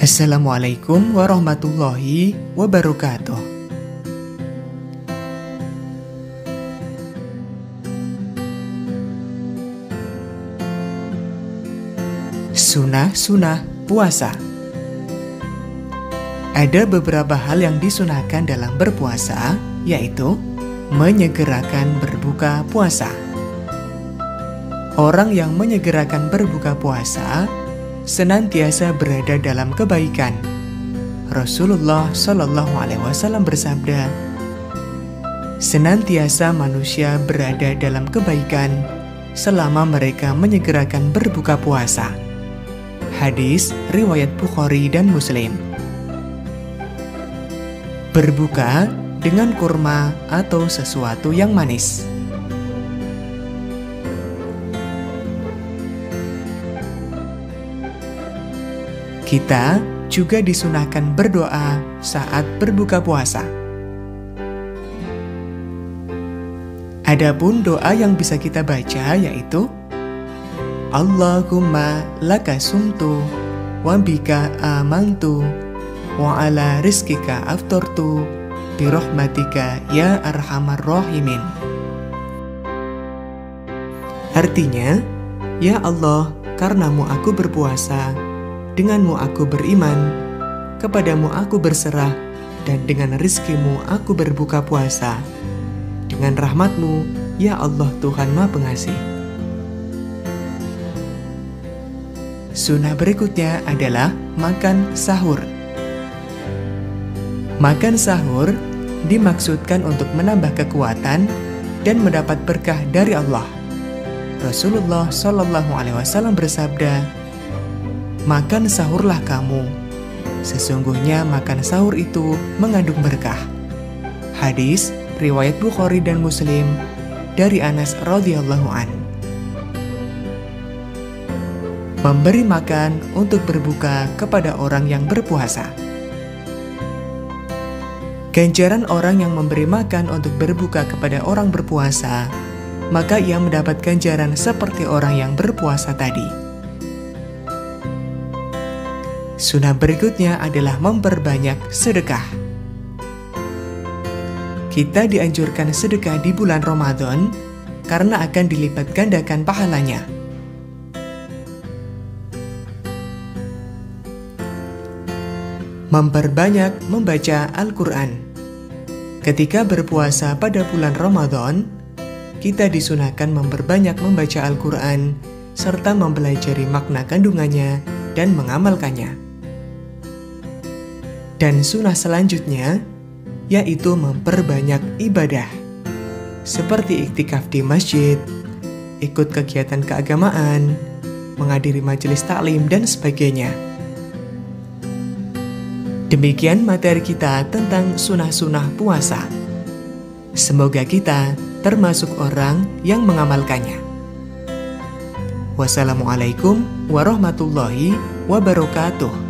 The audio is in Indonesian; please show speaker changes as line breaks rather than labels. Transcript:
Assalamualaikum warahmatullahi wabarakatuh. Sunah-sunah puasa. Ada beberapa hal yang disunahkan dalam berpuasa, yaitu menyegerakan berbuka puasa. Orang yang menyegerakan berbuka puasa senantiasa berada dalam kebaikan. Rasulullah Shallallahu Alaihi Wasallam bersabda, senantiasa manusia berada dalam kebaikan selama mereka menyegerakan berbuka puasa. Hadis riwayat Bukhari dan Muslim. Berbuka dengan kurma atau sesuatu yang manis. Kita juga disunahkan berdoa saat berbuka puasa. Adapun doa yang bisa kita baca yaitu Allahumma laka sumtu wa bika amantu wa ala rizkika aftortu birahmatika ya arhamar rahimin. Artinya, ya Allah, karenamu aku berpuasa, denganmu aku beriman, kepadamu aku berserah, dan dengan rizkimu aku berbuka puasa. Dengan rahmatmu, ya Allah Tuhan Maha Pengasih. Sunnah berikutnya adalah makan sahur. Makan sahur dimaksudkan untuk menambah kekuatan dan mendapat berkah dari Allah. Rasulullah Shallallahu Alaihi Wasallam bersabda, makan sahurlah kamu, sesungguhnya makan sahur itu mengandung berkah. Hadis riwayat Bukhari dan Muslim dari Anas radhiyallahu an. Memberi makan untuk berbuka kepada orang yang berpuasa. Ganjaran orang yang memberi makan untuk berbuka kepada orang berpuasa, maka ia mendapat ganjaran seperti orang yang berpuasa tadi. Sunnah berikutnya adalah memperbanyak sedekah. Kita dianjurkan sedekah di bulan Ramadan karena akan dilipat gandakan pahalanya. Memperbanyak membaca Al-Quran. Ketika berpuasa pada bulan Ramadan, kita disunahkan memperbanyak membaca Al-Quran serta mempelajari makna kandungannya dan mengamalkannya. Dan sunnah selanjutnya yaitu memperbanyak ibadah seperti iktikaf di masjid, ikut kegiatan keagamaan, menghadiri majelis taklim dan sebagainya. Demikian materi kita tentang sunnah-sunnah puasa. Semoga kita termasuk orang yang mengamalkannya. Wassalamualaikum warahmatullahi wabarakatuh.